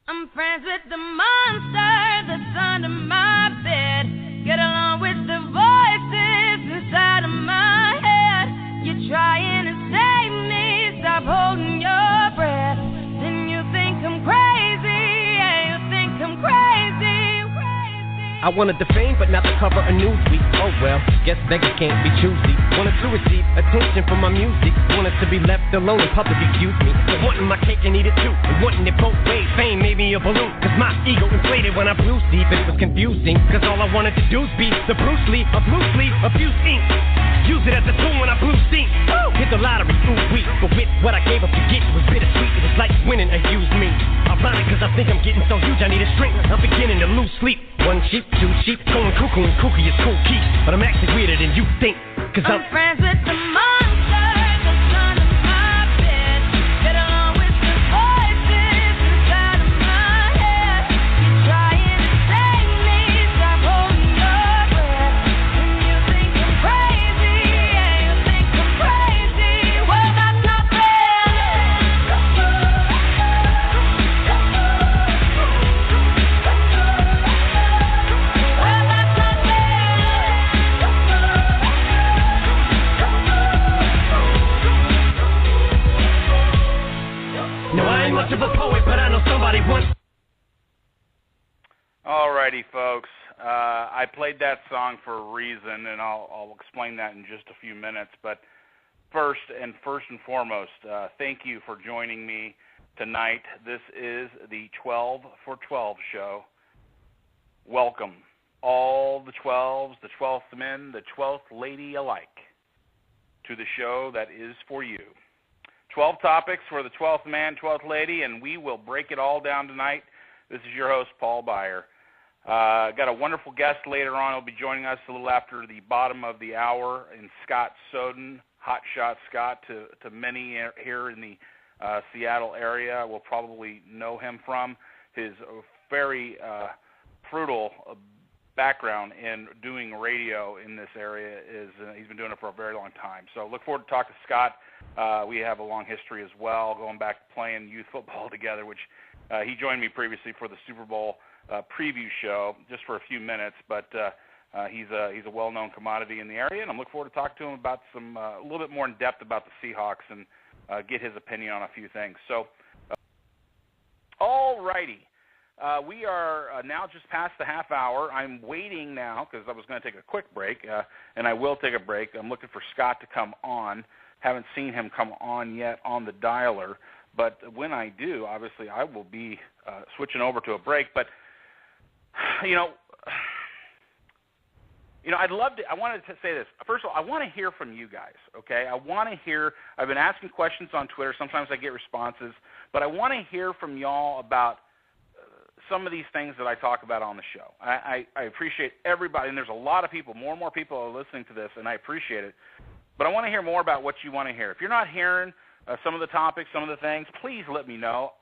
I'm friends with the monster that's under my bed. Get along with the voices inside of my head. You're trying to save me, stop holding your breath. Then you think I'm crazy, yeah, you think I'm crazy. I wanted the fame, but not the cover of Newsweek. Oh well, guess beggars can't be choosy. Wanted to receive attention from my music. Wanted to be left alone in public, excuse me. But wanting my cake and eat it too. And wanting it both ways. Fame made me a balloon. Cause my ego inflated when I blew deep. It was confusing. Cause all I wanted to do was be the Bruce Lee of loosely abused ink. Use it as a tool when I blew steam. Hit the lottery, ooh wee. But with what I gave up to get, it was bittersweet. It was like winning a used me. Ironic cause I think I'm getting so huge I need a shrink. I'm beginning to lose sleep. One sheep, two sheep, going cuckoo and kooky is cool key. But I'm actually weirder than you think. Cause I'm friends with the monster that's under my bed. Get along with the voices inside of my head. You're trying to save me, stop holding your breath. And you think I'm crazy, yeah, you think I'm crazy. Well, that's not fair. Much of a poet, but I know somebody wants. Alrighty, folks. I played that song for a reason, and I'll explain that in just a few minutes. But first and foremost, thank you for joining me tonight. This is the 12 for 12 show. Welcome, all the 12s, the 12th men, the 12th lady alike, to the show that is for you. 12 topics for the 12th man, 12th lady, and we will break it all down tonight. This is your host, Paul Beyer. Got a wonderful guest later on. He'll be joining us a little after the bottom of the hour in Scott Soden, Hotshot Scott, to many here in the Seattle area will probably know him from his very fruitful background in doing radio in this area. He's been doing it for a very long time. So look forward to talking to Scott. We have a long history as well, going back to playing youth football together, which he joined me previously for the Super Bowl preview show just for a few minutes, but he's a well-known commodity in the area, and I'm looking forward to talking to him about some a little bit more in depth about the Seahawks and get his opinion on a few things. So, all righty. We are now just past the half hour. I'm waiting now because I was going to take a quick break, and I will take a break. I'm looking for Scott to come on. Haven't seen him come on yet on the dialer, but when I do, obviously I will be switching over to a break. But you know, I'd love to. I wanted to say this. First of all, I want to hear from you guys. Okay, I want to hear. I've been asking questions on Twitter. Sometimes I get responses, but I want to hear from y'all about some of these things that I talk about on the show. I appreciate everybody, and there's a lot of people. More and more people are listening to this, and I appreciate it. But I want to hear more about what you want to hear. If you're not hearing some of the topics, some of the things, please let me know.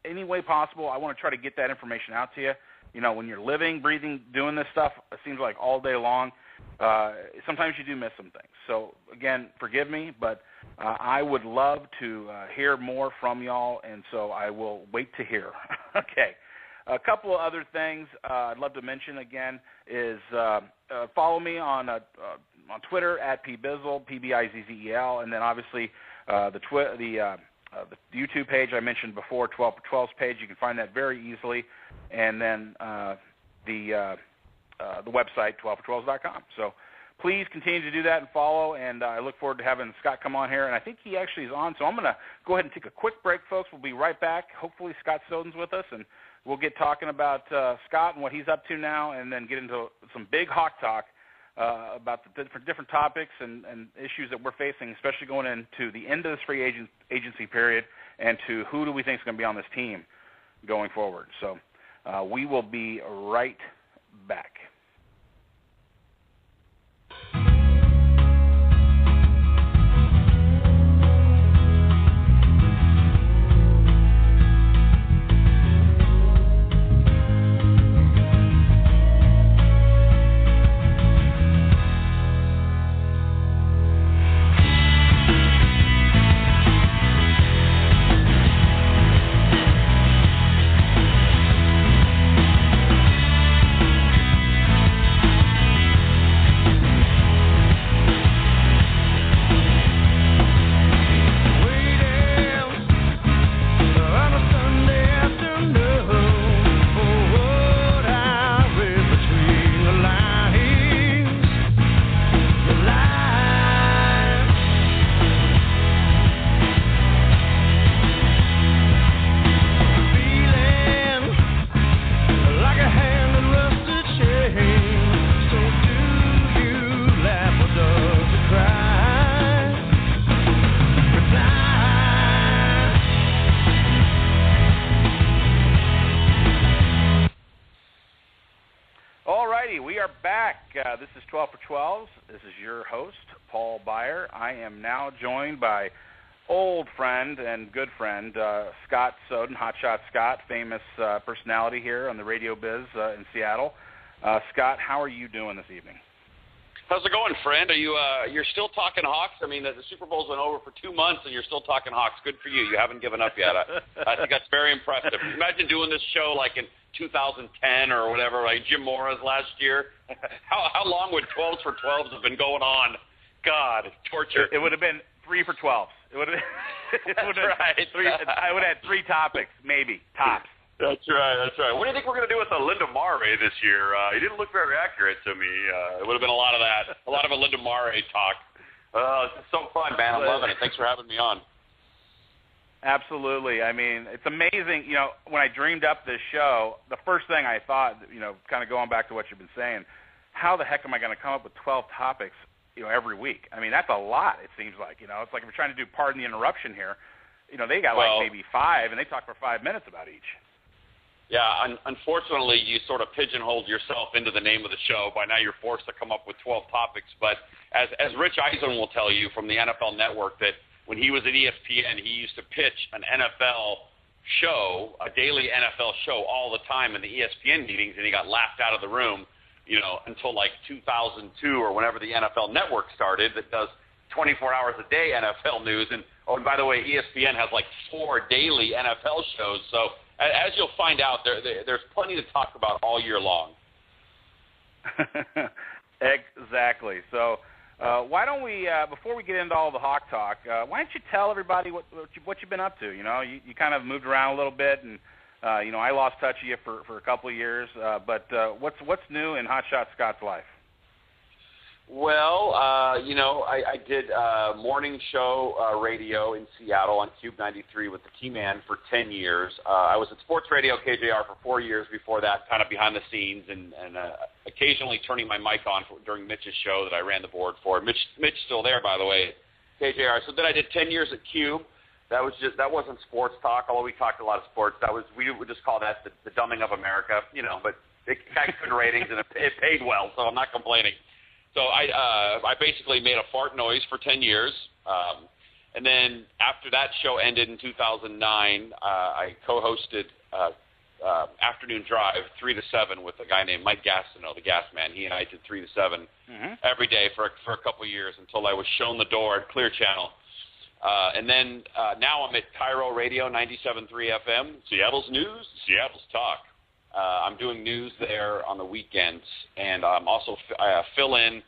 Any way possible, I want to try to get that information out to you. You know, when you're living, breathing, doing this stuff, it seems like all day long, sometimes you do miss some things. So, again, forgive me, but I would love to hear more from y'all, and so I will wait to hear. Okay. A couple of other things I'd love to mention again is follow me on Twitter at pbizzle, PBIZZEL, and then obviously the YouTube page I mentioned before, 12 for 12's page. You can find that very easily, and then the website 12for12s.com. So please continue to do that and follow, and I look forward to having Scott come on here, and I think he actually is on. So I'm going to go ahead and take a quick break, folks. We'll be right back. Hopefully Scott Soden's with us, and we'll get talking about Scott and what he's up to now, and then get into some big hawk talk about the different topics and issues that we're facing, especially going into the end of this free agency period, and to who do we think is going to be on this team going forward. So we will be right back. This is 12 for 12s. This is your host, Paul Beyer. I am now joined by old friend and good friend, Scott Soden, Hotshot Scott, famous personality here on the radio biz in Seattle. Scott, how are you doing this evening? How's it going, friend? Are you're still talking Hawks? I mean, the Super Bowl's been over for 2 months, and you're still talking Hawks. Good for you. You haven't given up yet. I think that's very impressive. Imagine doing this show like in 2010 or whatever, like Jim Mora's last year. How long would 12s for 12s have been going on? God, torture. It would have been 3 for 12s. It would have. Right. I would have had 3 topics, maybe tops. That's right. What do you think we're going to do with Linda Mare this year? He didn't look very accurate to me. It would have been a lot of that, a lot of a Linda Mare talk. It's so fun, man. I'm loving it. Thanks for having me on. Absolutely. I mean, it's amazing. You know, when I dreamed up this show, the first thing I thought, you know, kind of going back to what you've been saying, how the heck am I going to come up with 12 topics, you know, every week? I mean, that's a lot, it seems like. You know, it's like if we're trying to do pardon the interruption here, you know, they got like maybe 5, and they talk for 5 minutes about each. Yeah, unfortunately, you sort of pigeonholed yourself into the name of the show. By now, you're forced to come up with 12 topics. But as Rich Eisen will tell you from the NFL Network, that when he was at ESPN, he used to pitch an NFL show, a daily NFL show, all the time in the ESPN meetings, and he got laughed out of the room, you know, until like 2002 or whenever the NFL Network started, that does 24 hours a day NFL news. And by the way, ESPN has like 4 daily NFL shows. So as you'll find out, there's plenty to talk about all year long. Exactly. So why don't we, before we get into all the Hawk talk, why don't you tell everybody what you've been up to? You know, you kind of moved around a little bit, and you know, I lost touch of you for a couple of years. But what's new in Hotshot Scott's life? Well, you know, I did morning show radio in Seattle on Cube 93 with the Key Man for 10 years. I was at Sports Radio KJR for 4 years before that, kind of behind the scenes, and occasionally turning my mic on during Mitch's show that I ran the board for. Mitch's still there, by the way, KJR. So then I did 10 years at Cube. That wasn't sports talk, although we talked a lot of sports. We would just call that the dumbing of America, you know, but it got good ratings and it paid well, so I'm not complaining. So I basically made a fart noise for 10 years, and then after that show ended in 2009, I co-hosted Afternoon Drive 3 to 7 with a guy named Mike Gastineau, the Gas Man. He and I did 3 to 7 every day for a couple of years until I was shown the door at Clear Channel. And then now I'm at Cairo Radio 97.3 FM, Seattle's News, Seattle's Talk. I'm doing news there on the weekends, and I'm also fill in,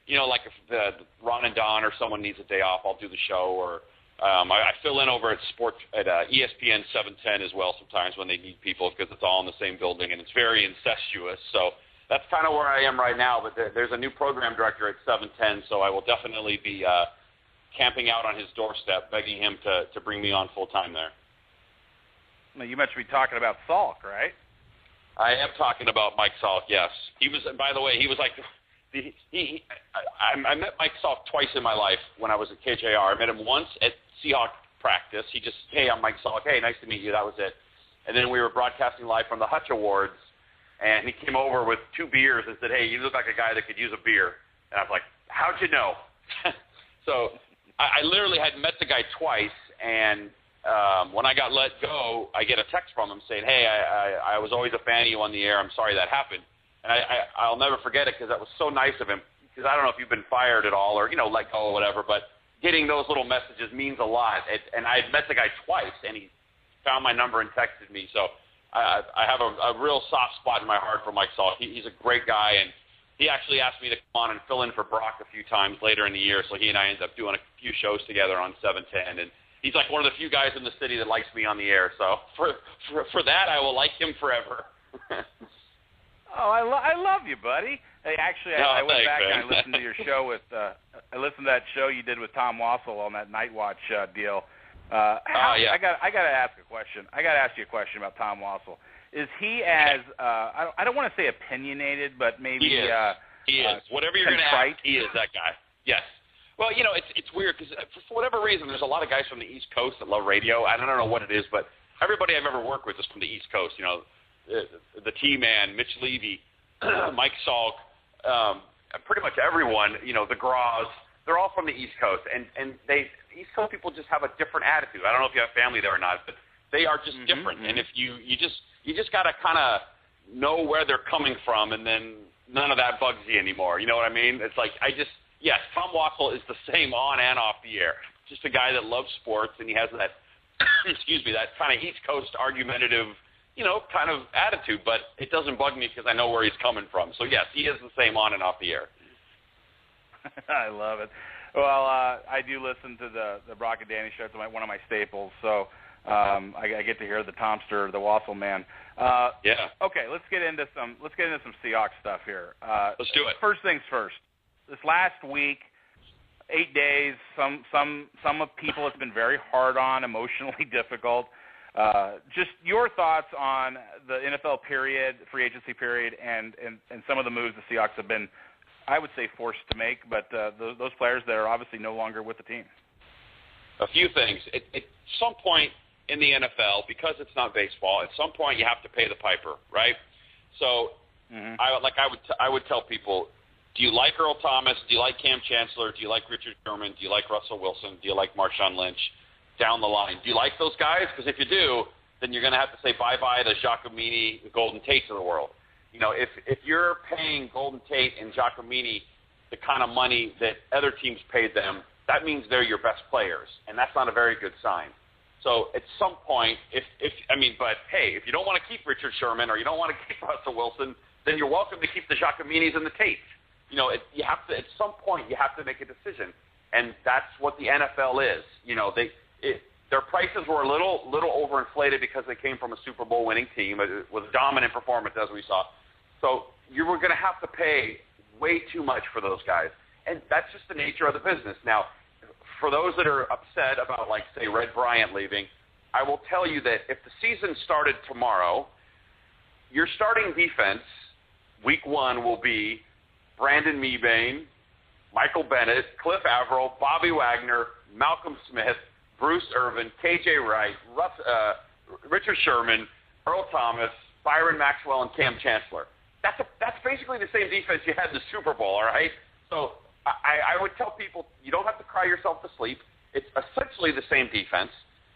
you know, like if Ron and Don or someone needs a day off, I'll do the show, or I fill in over at ESPN 710 as well sometimes when they need people, because it's all in the same building and it's very incestuous. So that's kind of where I am right now, but there's a new program director at 710, so I will definitely be camping out on his doorstep, begging him to bring me on full-time there. Now, you mentioned me talking about Salk, right? I am talking about Mike Salk, yes. He was, by the way, he was like, I met Mike Salk twice in my life when I was at KJR. I met him once at Seahawks practice. He just, hey, I'm Mike Salk. Hey, nice to meet you. That was it. And then we were broadcasting live from the Hutch Awards, and he came over with 2 beers and said, hey, you look like a guy that could use a beer. And I was like, how'd you know? So I literally had met the guy twice, and when I got let go, I get a text from him saying, hey, I was always a fan of you on the air. I'm sorry that happened. And I'll never forget it because that was so nice of him, because I don't know if you've been fired at all or, you know, let go or whatever, but getting those little messages means a lot. And I had met the guy twice, and he found my number and texted me. So I have a real soft spot in my heart for Mike Salk. He's a great guy, and he actually asked me to come on and fill in for Brock a few times later in the year, so he and I ended up doing a few shows together on 710, and he's like one of the few guys in the city that likes me on the air. So for that, I will like him forever. Oh, I love you, buddy. Hey, actually, I went back and I listened to your show with I listened to that show you did with Tom Wassel on that Night Watch deal. Yeah. I got to ask a question. I got to ask you a question about Tom Wassel. Is he as I don't want to say opinionated, but maybe he is. Whatever you're going to ask, he is that guy. Yes. Well, you know, it's weird because for whatever reason, there's a lot of guys from the East Coast that love radio. I don't know what it is, but everybody I've ever worked with is from the East Coast. You know, the T-Man, Mitch Levy, Mike Salk, pretty much everyone, the Graws, they're all from the East Coast, and East Coast people just have a different attitude. I don't know if you have family there or not, but they are just different. And if you just got to kind of know where they're coming from, and then none of that bugs you anymore. You know what I mean? It's like yes, Tom Wassel is the same on and off the air. Just a guy that loves sports, and he has that, that kind of East Coast argumentative, kind of attitude. But it doesn't bug me because I know where he's coming from. So yes, he is the same on and off the air. I love it. Well, I do listen to the Brock and Danny show. It's one of my staples. So I get to hear the Tomster, the Wassel man. Yeah. Okay, let's get into some Seahawks stuff here. Let's do it. First things first. This last week, 8 days. Some of people it's been very hard on, emotionally difficult. Just your thoughts on the NFL period, free agency period, and some of the moves the Seahawks have been, I would say, forced to make, but those players that are obviously no longer with the team. A few things. At some point in the NFL, because it's not baseball, at some point you have to pay the piper, right? So I would tell people, do you like Earl Thomas? Do you like Cam Chancellor? Do you like Richard Sherman? Do you like Russell Wilson? Do you like Marshawn Lynch? Down the line. Do you like those guys? Because if you do, then you're going to have to say bye-bye to Giacomini, the Golden Tates of the world. If you're paying Golden Tate and Giacomini the kind of money that other teams paid them, that means they're your best players, and that's not a very good sign. So at some point, if you don't want to keep Richard Sherman or you don't want to keep Russell Wilson, then you're welcome to keep the Giacominis and the Tates. You have to, at some point, you have to make a decision, and that's what the NFL is. Their prices were a little overinflated because they came from a Super Bowl winning team with a dominant performance, as we saw. So you were going to have to pay way too much for those guys, and that's just the nature of the business. Now, for those that are upset about, like, say, Red Bryant leaving, I will tell you that if the season started tomorrow, your starting defense, week 1, will be Brandon Mebane, Michael Bennett, Cliff Averill, Bobby Wagner, Malcolm Smith, Bruce Irvin, K.J. Wright, Richard Sherman, Earl Thomas, Byron Maxwell, and Cam Chancellor. That's basically the same defense you had in the Super Bowl, all right? So I would tell people, you don't have to cry yourself to sleep. It's essentially the same defense.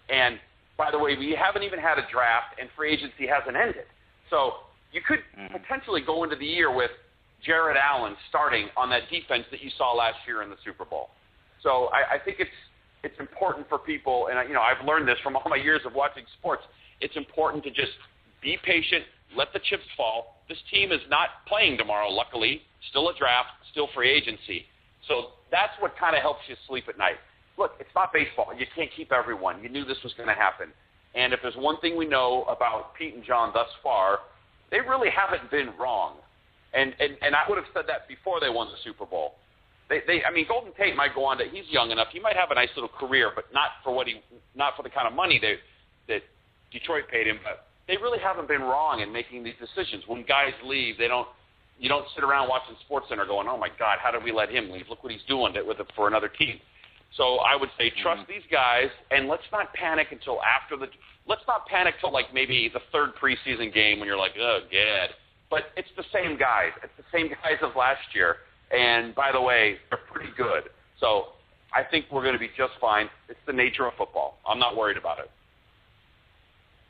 And, by the way, we haven't even had a draft, and free agency hasn't ended. So you could potentially go into the year with Jared Allen starting on that defense that you saw last year in the Super Bowl. So I think it's important for people, and I've learned this from all my years of watching sports. It's important to just be patient, let the chips fall. This team is not playing tomorrow, luckily. Still a draft, still free agency. So that's what kind of helps you sleep at night. Look, it's not baseball. You can't keep everyone. You knew this was going to happen. And if there's one thing we know about Pete and John thus far, they really haven't been wrong. And I would have said that before they won the Super Bowl. Golden Tate might go on to, he's young enough. He might have a nice little career, but not for the kind of money that Detroit paid him. But they really haven't been wrong in making these decisions. When guys leave, you don't sit around watching SportsCenter going, oh my God, how did we let him leave? Look what he's doing for another team. So I would say trust these guys, and let's not panic until let's not panic till like maybe the third preseason game when you're like, oh, God. But it's the same guys. It's the same guys of last year. And, by the way, they're pretty good. So I think we're going to be just fine. It's the nature of football. I'm not worried about it.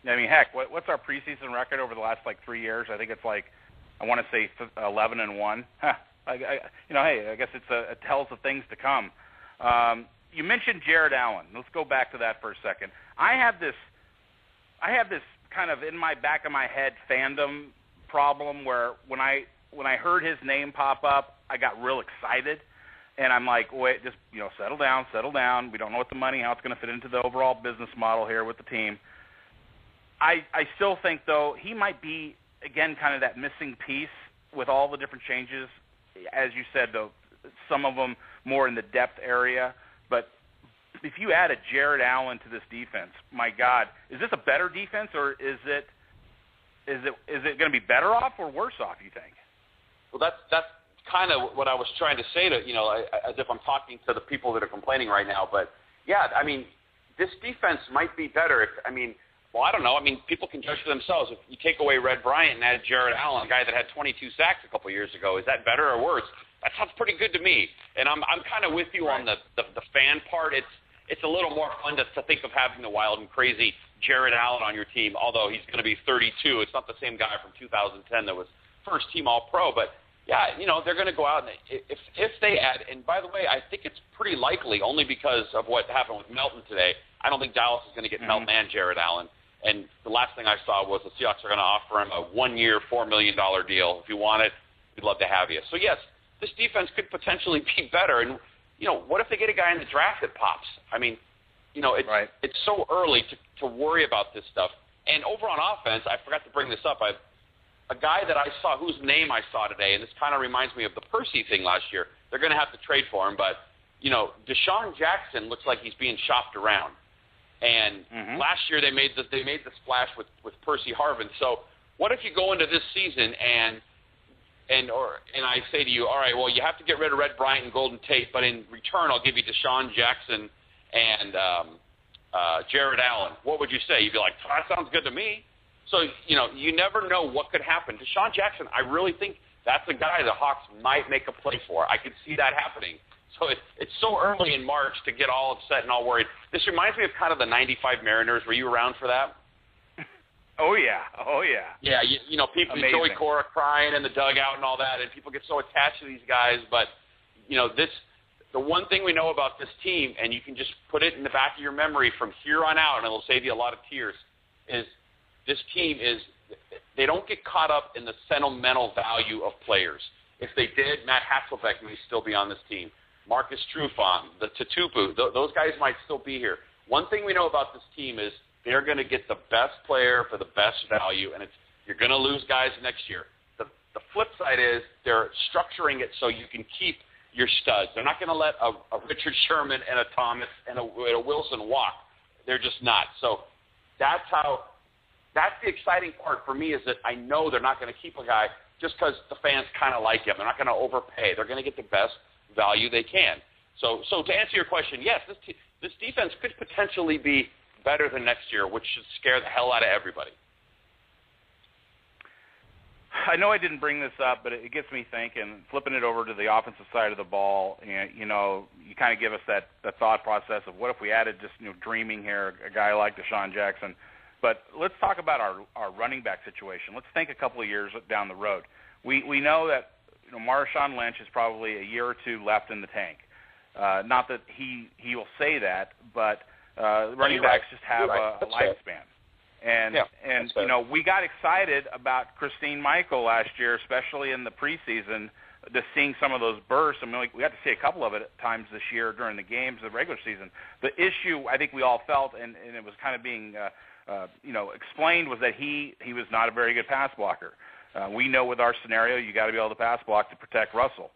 Heck, what's our preseason record over the last, 3 years? I think it's I want to say 11-1. I guess it tells of things to come. You mentioned Jared Allen. Let's go back to that for a second. I have this kind of in my back of my head fandom problem where when I heard his name pop up, I got real excited, and I'm like, wait, just settle down. We don't know what the money, how it's going to fit into the overall business model here with the team. I still think, though, he might be, again, kind of that missing piece with all the different changes. As you said, though, some of them more in the depth area. But if you add a Jared Allen to this defense, my God, is this a better defense, or is it going to be better off or worse off, you think? Well, that's kind of what I was trying to say to, as if I'm talking to the people that are complaining right now. But, yeah, this defense might be better I don't know. People can judge for themselves. If you take away Red Bryant and add Jared Allen, a guy that had 22 sacks a couple years ago, is that better or worse? That sounds pretty good to me. And I'm kind of with you on the fan part. It's a little more fun to think of having the wild and crazy Jared Allen on your team, although he's going to be 32. It's not the same guy from 2010 that was first-team All-Pro. But, yeah, they're going to go out, and if they add – and, by the way, I think it's pretty likely only because of what happened with Melton today. I don't think Dallas is going to get Melton and Jared Allen. And the last thing I saw was the Seahawks are going to offer him a 1-year, $4 million deal. If you want it, we'd love to have you. So, yes, this defense could potentially be better. And, what if they get a guy in the draft that pops? I mean, it's so early to worry about this stuff. And over on offense, I forgot to bring this up. A guy that I saw, whose name I saw today, and this kind of reminds me of the Percy thing last year. They're going to have to trade for him, but, Deshaun Jackson looks like he's being shopped around. And last year they made the splash with Percy Harvin. So what if you go into this season and I say to you, all right, well, you have to get rid of Red Bryant and Golden Tate, but in return I'll give you Deshaun Jackson and Jared Allen. What would you say? You'd be like, that sounds good to me. So, you never know what could happen. Deshaun Jackson, I really think that's a guy the Hawks might make a play for. I could see that happening. So it's so early in March to get all upset and all worried. This reminds me of kind of the 95 Mariners. Were you around for that? Oh, yeah. Yeah, people, Amazing. Joey Cora crying in the dugout and all that, and people get so attached to these guys. But, the one thing we know about this team, and you can just put it in the back of your memory from here on out, and it'll save you a lot of tears, is this team they don't get caught up in the sentimental value of players. If they did, Matt Hasselbeck may still be on this team. Marcus Trufant, the Tutupu, those guys might still be here. One thing we know about this team is they're going to get the best player for the best value, and you're going to lose guys next year. The flip side is they're structuring it so you can keep your studs. They're not going to let a Richard Sherman and a Thomas and a Wilson walk. They're just not. So that's the exciting part for me, is that I know they're not going to keep a guy just because the fans kind of like him. They're not going to overpay. They're going to get the best value they can. So to answer your question, yes, this defense could potentially be better than next year, which should scare the hell out of everybody. I know I didn't bring this up, but it gets me thinking, flipping it over to the offensive side of the ball, and, you kind of give us that thought process of what if we added just, dreaming here, a guy like Deshaun Jackson. But let's talk about our running back situation. Let's think a couple of years down the road. We know that Marshawn Lynch is probably a year or two left in the tank. Not that he will say that, but running backs just have a lifespan. And we got excited about Christine Michael last year, especially in the preseason, just seeing some of those bursts. I mean, we got to see a couple of it at times this year during the games of the regular season. The issue I think we all felt, and it was kind of being explained, was that he was not a very good pass blocker. We know with our scenario, you got to be able to pass block to protect Russell.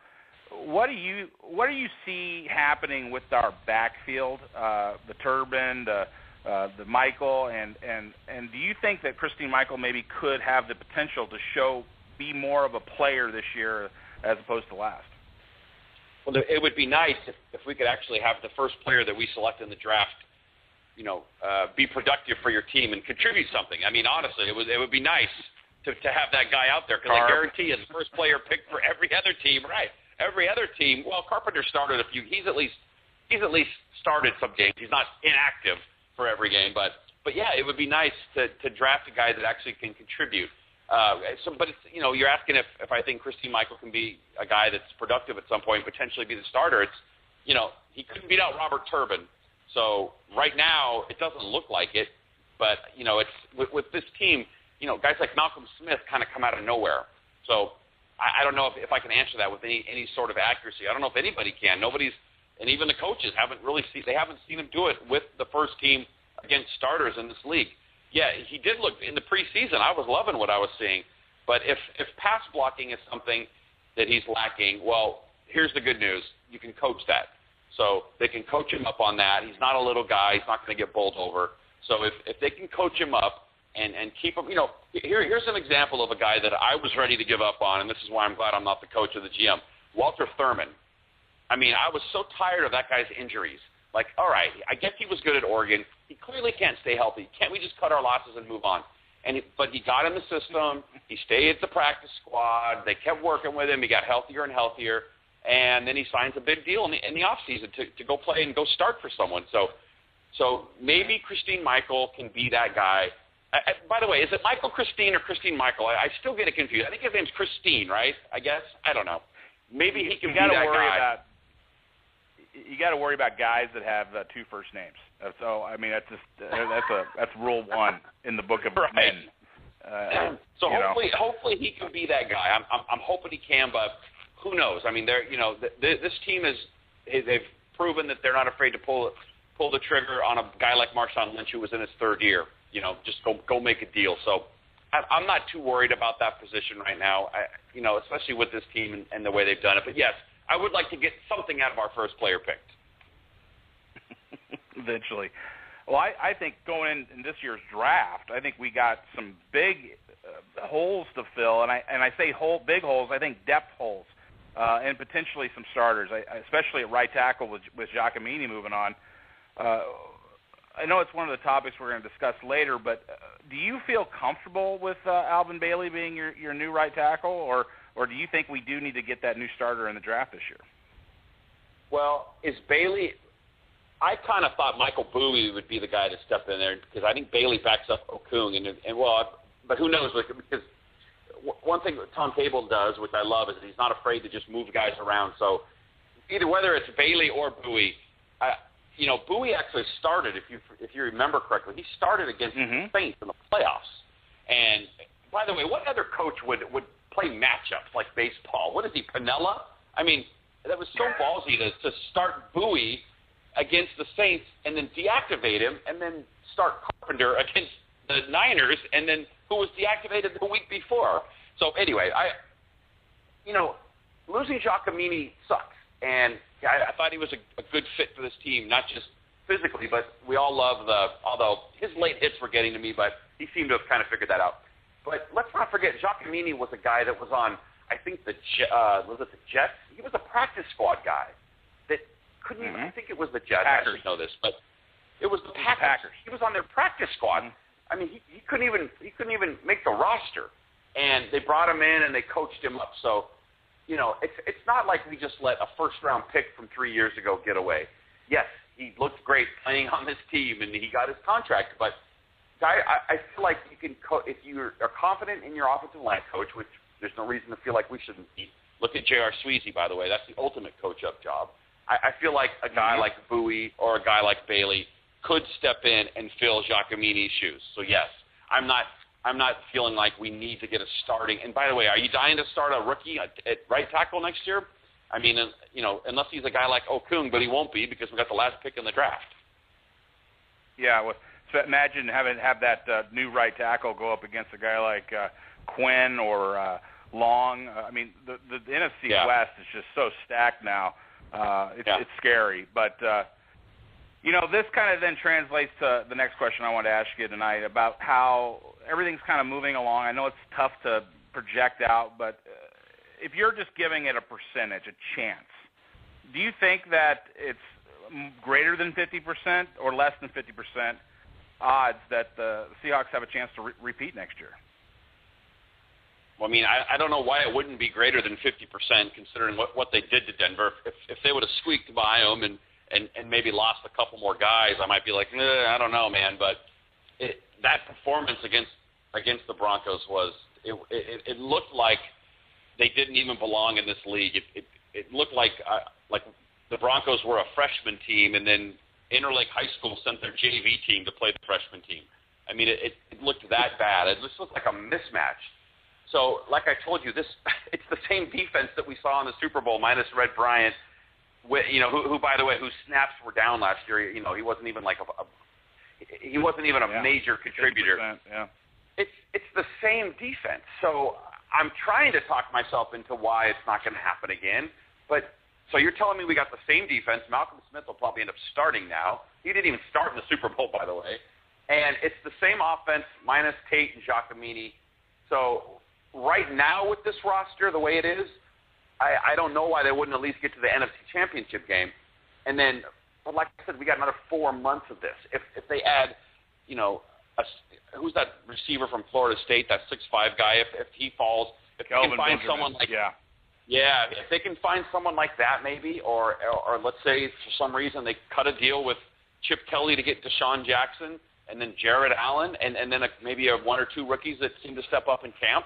What do you see happening with our backfield, the Turbin, the Michael, and do you think that Christine Michael maybe could have the potential to be more of a player this year as opposed to last? Well, it would be nice if we could actually have the first player that we select in the draft, be productive for your team and contribute something. I mean, honestly, it would be nice to have that guy out there, because I guarantee you the first player picked for every other team, right? Every other team. Well, Carpenter started a few. He's at least started some games. He's not inactive for every game, but yeah, it would be nice to draft a guy that actually can contribute. But it's, you're asking if I think Christine Michael can be a guy that's productive at some point, potentially be the starter. It's, he couldn't beat out Robert Turbin. So right now it doesn't look like it, but it's with this team, guys like Malcolm Smith kind of come out of nowhere. So I don't know if I can answer that with any sort of accuracy. I don't know if anybody can. And even the coaches haven't seen him do it with the first team against starters in this league. Yeah, he did look in the preseason. I was loving what I was seeing. But if pass blocking is something that he's lacking, well, here's the good news. You can coach that. So they can coach him up on that. He's not a little guy. He's not going to get bowled over. So if they can coach him up and keep him, here's an example of a guy that I was ready to give up on, and this is why I'm glad I'm not the coach of the GM, Walter Thurman. I mean, I was so tired of that guy's injuries. Like, all right, I guess he was good at Oregon. He clearly can't stay healthy. Can't we just cut our losses and move on? But he got in the system. He stayed at the practice squad. They kept working with him. He got healthier and healthier. and then he signs a big deal in the offseason to go play and go start for someone. So maybe Christine Michael can be that guy. By the way, is it Michael Christine or Christine Michael? I still get it confused. I think his name's Christine, right? I guess. I don't know. Maybe he can be that guy. You got to worry about guys that have two first names. So I mean, that's rule one in the book of men. So hopefully he can be that guy. I'm hoping he can, but who knows? I mean, this team they've proven that they're not afraid to pull the trigger on a guy like Marshawn Lynch, who was in his third year. Just go make a deal. So I'm not too worried about that position right now. Especially with this team and the way they've done it. But yes, I would like to get something out of our first player picked. Eventually. Well, I think going in this year's draft, I think we got some big holes to fill, and I say big holes. I think depth holes, and potentially some starters, especially at right tackle with Giacomini moving on. I know it's one of the topics we're going to discuss later, but do you feel comfortable with Alvin Bailey being your new right tackle, or do you think we do need to get that new starter in the draft this year? Well, is Bailey – I kind of thought Michael Bowie would be the guy to step in there because I think Bailey backs up Okung. But who knows? Because one thing that Tom Cable does, which I love, is he's not afraid to just move guys around. So whether it's Bailey or Bowie, Bowie actually started, if you remember correctly, he started against the Saints in the playoffs. And by the way, what other coach would play matchups like baseball? What is he, Pinella? I mean, that was so ballsy to start Bowie against the Saints and then deactivate him and then start Carpenter against the Niners and then who was deactivated the week before. So anyway, losing Giacomini sucks. And I thought he was a good fit for this team, not just physically, but we all love although his late hits were getting to me, but he seemed to have kind of figured that out. But let's not forget, Giacomini was a guy that was on, I think, was it the Jets? He was a practice squad guy that couldn't even, I think it was the Jets. Packers. I should know this, but it was the Packers. He was on their practice squad. I mean, he couldn't even make the roster. And they brought him in and they coached him up. So, it's not like we just let a first-round pick from 3 years ago get away. Yes, he looked great playing on this team, and he got his contract. But I feel like you can, if you are confident in your offensive line coach, which there's no reason to feel like we shouldn't be. Look at J.R. Sweezy, by the way. That's the ultimate coach-up job. I feel like a guy like Bowie or a guy like Bailey could step in and fill Giacomini's shoes. So, yes, I'm not feeling like we need to get a starting. And by the way, are you dying to start a rookie at right tackle next year? I mean, unless he's a guy like Okung, but he won't be because we got the last pick in the draft. Yeah, well, so imagine have that new right tackle go up against a guy like Quinn or Long. I mean, the NFC West is just so stacked now. It's scary. But, this kind of then translates to the next question I want to ask you tonight about how everything's kind of moving along. I know it's tough to project out, but if you're just giving it a percentage, a chance, do you think that it's greater than 50% or less than 50% odds that the Seahawks have a chance to repeat next year? Well, I mean, I don't know why it wouldn't be greater than 50% considering what they did to Denver. If they would have squeaked by them and maybe lost a couple more guys, I might be like, I don't know, man. But that performance against the Broncos it looked like they didn't even belong in this league. It looked like the Broncos were a freshman team, and then Interlake High School sent their JV team to play the freshman team. I mean, it looked that bad. It just looked like a mismatch. So, like I told you, it's the same defense that we saw in the Super Bowl minus Red Bryant, who by the way, whose snaps were down last year. He wasn't even like a major contributor. Yeah. It's the same defense. So I'm trying to talk myself into why it's not going to happen again. But so you're telling me we got the same defense. Malcolm Smith will probably end up starting now. He didn't even start in the Super Bowl, by the way. And it's the same offense minus Tate and Giacomini. So right now with this roster, the way it is, I don't know why they wouldn't at least get to the NFC Championship game. And then, like I said, we got another 4 months of this. If they add, who's that receiver from Florida State, that 6'5" guy? If he falls, if you can find someone like Yeah, if they can find someone like that maybe, or let's say for some reason they cut a deal with Chip Kelly to get Deshaun Jackson and then Jared Allen and then maybe one or two rookies that seem to step up in camp,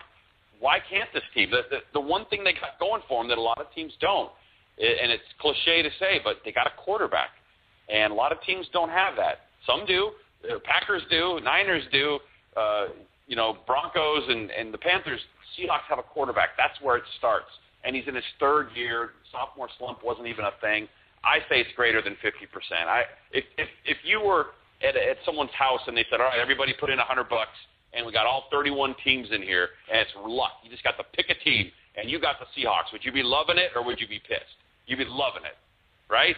why can't this team? The one thing they got going for them that a lot of teams don't, and it's cliche to say, but they got a quarterback. And a lot of teams don't have that. Some do. Packers do. Niners do. Broncos and the Panthers. Seahawks have a quarterback. That's where it starts. And he's in his third year. Sophomore slump wasn't even a thing. I say it's greater than 50%. If you were at someone's house and they said, all right, everybody put in $100, and we got all 31 teams in here, and it's luck. You just got to pick a team, and you got the Seahawks. Would you be loving it, or would you be pissed? You'd be loving it, right?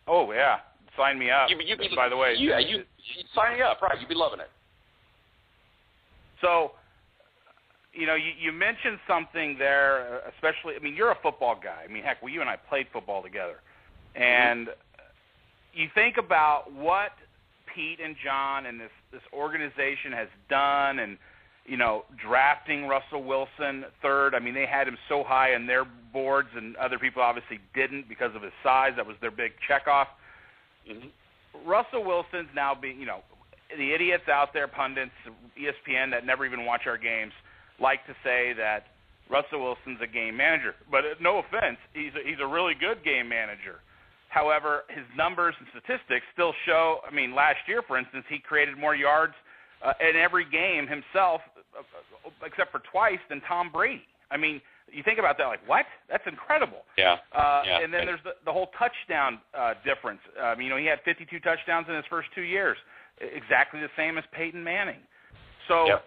Oh, yeah. Sign me up, by the way. Yeah, you sign me up, right. You'd be loving it. So, you mentioned something there, especially, you're a football guy. Heck, you and I played football together. And you think about what Pete and John and this organization has done and, drafting Russell Wilson third. They had him so high on their boards, and other people obviously didn't because of his size. That was their big checkoff. Russell Wilson's now being, the idiots out there, pundits, ESPN that never even watch our games, like to say that Russell Wilson's a game manager. But no offense, he's a really good game manager. However, his numbers and statistics still show, last year, for instance, he created more yards in every game himself, except for twice, than Tom Brady. You think about that, like, what? That's incredible. Yeah. And then there's the whole touchdown difference. He had 52 touchdowns in his first 2 years, exactly the same as Peyton Manning. So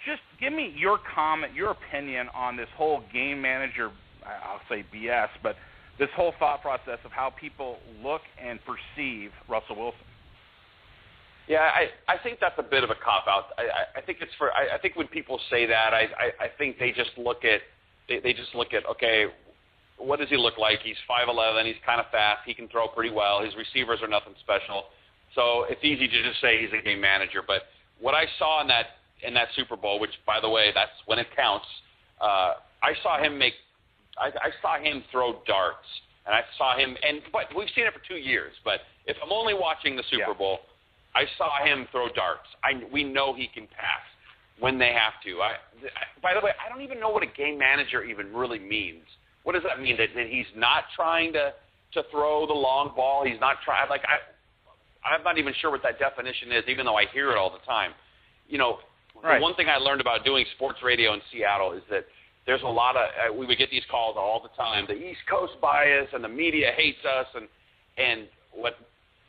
just give me your comment, your opinion on this whole game manager, I'll say BS, but this whole thought process of how people look and perceive Russell Wilson. Yeah, I think that's a bit of a cop-out. I think I think when people say that, I think they just look at okay, what does he look like? He's 5'11", he's kind of fast, he can throw pretty well, his receivers are nothing special. So it's easy to just say he's a game manager. But what I saw in that Super Bowl, which, by the way, that's when it counts, I saw him throw darts, and but we've seen it for 2 years. But if I'm only watching the Super Bowl, I saw him throw darts. We know he can pass when they have to. By the way, I don't even know what a game manager even really means. What does that mean? That he's not trying to throw the long ball? He's not trying. I'm not even sure what that definition is, even though I hear it all the time. The one thing I learned about doing sports radio in Seattle is that there's a lot of we would get these calls all the time. The East Coast bias and the media hates us, and what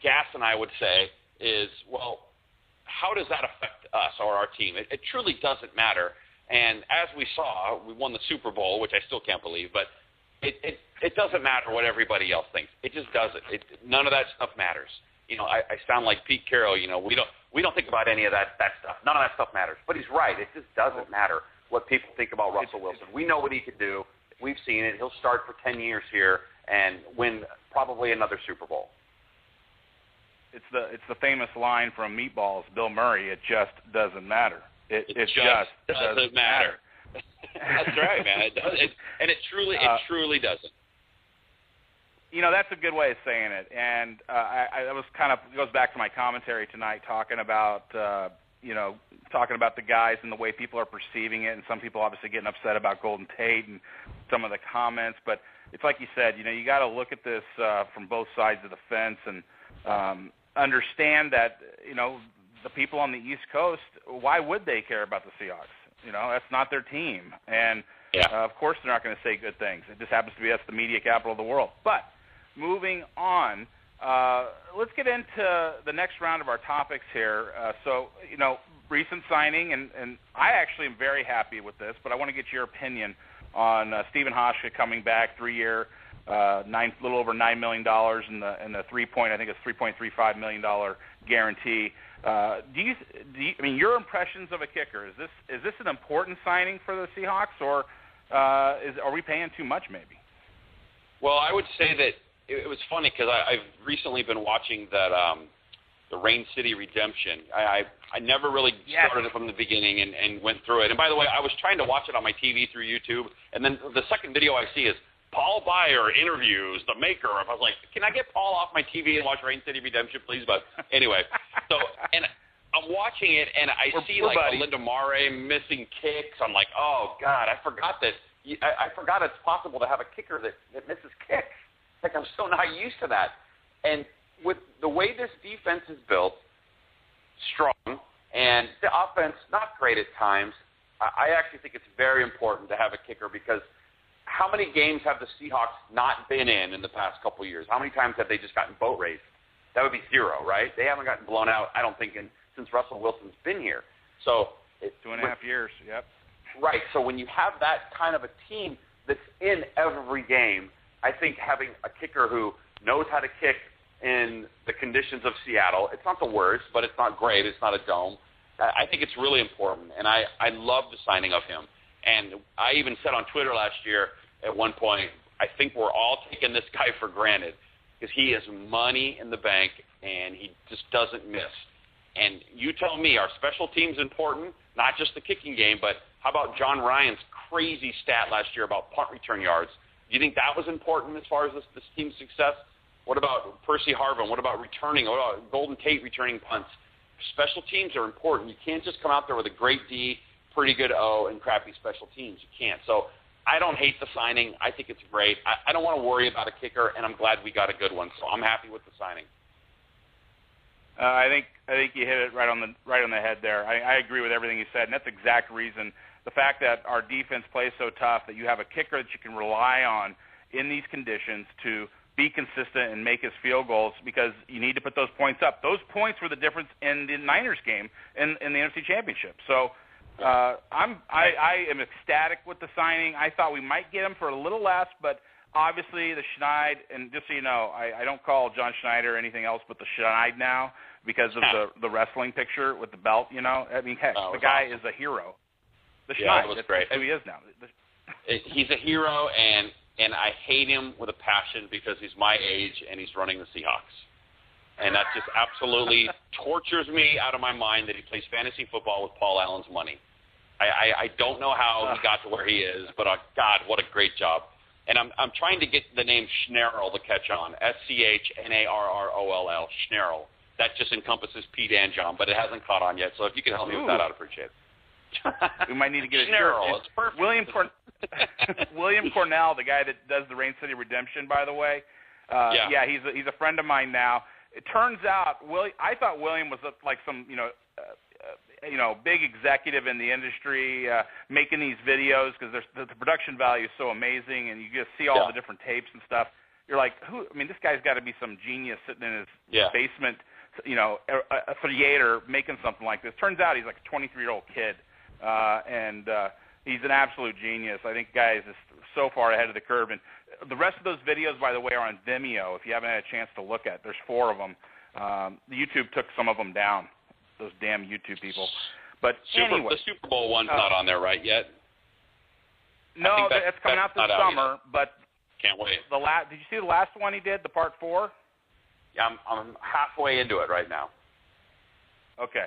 Gass and I would say is, well, how does that affect us or our team? It truly doesn't matter. And as we saw, we won the Super Bowl, which I still can't believe, but it doesn't matter what everybody else thinks. It just doesn't. None of that stuff matters. I sound like Pete Carroll. We don't think about any of that stuff. None of that stuff matters. But he's right. It just doesn't matter what people think about Russell Wilson. We know what he could do. We've seen it. He'll start for 10 years here and win probably another Super Bowl. It's the famous line from Meatballs, Bill Murray. It just doesn't matter. It just doesn't matter. That's right, man. It does. It truly doesn't. That's a good way of saying it. And I was goes back to my commentary tonight, talking about the guys and the way people are perceiving it, and some people obviously getting upset about Golden Tate and some of the comments. But it's like you said, you got to look at this from both sides of the fence and understand that, the people on the East Coast, why would they care about the Seahawks? That's not their team. And, of course, they're not going to say good things. It just happens to be us, the media capital of the world. But moving on, let's get into the next round of our topics here. Recent signing, and I actually am very happy with this, but I want to get your opinion on Stephen Hauschka coming back, 3-year, little over $9 million in the $3.35 million guarantee. Your impressions of a kicker? Is this an important signing for the Seahawks, or are we paying too much maybe? Well, I would say that it was funny because I've recently been watching that the Rain City Redemption. I never really started it from the beginning and went through it. And by the way, I was trying to watch it on my TV through YouTube, and then the second video I see is Paul Beyer interviews the maker of. I was like, can I get Paul off my TV and watch Rain City Redemption, please? But anyway, so and I'm watching it, and I see like Linda Mare missing kicks. I'm like, oh God, I forgot it's possible to have a kicker that misses kicks. Like, I'm still not used to that. And with the way this defense is built, strong, and the offense not great at times, I actually think it's very important to have a kicker, because how many games have the Seahawks not been in the past couple of years? How many times have they just gotten boat raced? That would be 0, right? They haven't gotten blown out, I don't think, since Russell Wilson's been here. So 2.5 years, yep. Right. So when you have that kind of a team that's in every game, I think having a kicker who knows how to kick in the conditions of Seattle, it's not the worst, but it's not great. It's not a dome. I think it's really important, and I love the signing of him. And I even said on Twitter last year at one point, I think we're all taking this guy for granted, because he has money in the bank, and he just doesn't miss. And you tell me, are special teams important? Not just the kicking game, but how about John Ryan's crazy stat last year about punt return yards? Do you think that was important as far as this team's success? What about Percy Harvin? What about returning? What about Golden Tate returning punts? Special teams are important. You can't just come out there with a great D, pretty good O, and crappy special teams. You can't. So I don't hate the signing. I think it's great. I don't want to worry about a kicker, and I'm glad we got a good one. So I'm happy with the signing. I think you hit it right on the head there. I agree with everything you said, and that's the exact reason. The fact that our defense plays so tough, that you have a kicker that you can rely on in these conditions to be consistent and make his field goals, because you need to put those points up. Those points were the difference in the Niners game in the NFC Championship. So I am ecstatic with the signing. I thought we might get him for a little less, but obviously the Schneid, and just so you know, I don't call John Schneider anything else but the Schneid now because of the wrestling picture with the belt, you know. I mean, heck, the guy is a hero. The Schneid, that's great. Who he is now. He's a hero, and I hate him with a passion because he's my age and he's running the Seahawks. And that just absolutely tortures me out of my mind that he plays fantasy football with Paul Allen's money. I don't know how he got to where he is, but God, what a great job. And I'm trying to get the name Schnerl to catch on, Schnarroll, Schnerl. That just encompasses Pete and John, but it hasn't caught on yet. So if you can help me with that, I'd appreciate it. We might need to get a Schnerl. shirt. It's perfect. William Cornell, the guy that does the Rain City Redemption, by the way. He's a friend of mine now. It turns out, I thought William was like some, big executive in the industry, making these videos, because the production value is so amazing, and you just see all the different tapes and stuff. You're like, this guy's got to be some genius sitting in his basement, a theater making something like this. Turns out he's like a 23-year-old kid, and he's an absolute genius. I think guy is just so far ahead of the curve. And the rest of those videos, by the way, are on Vimeo. If you haven't had a chance to look at, there's 4 of them. YouTube took some of them down. Those damn YouTube people. But anyway, the Super Bowl one's not on there right yet. No, that's coming out this summer. But can't wait. Did you see the last one he did, the part 4? Yeah, I'm halfway into it right now. Okay.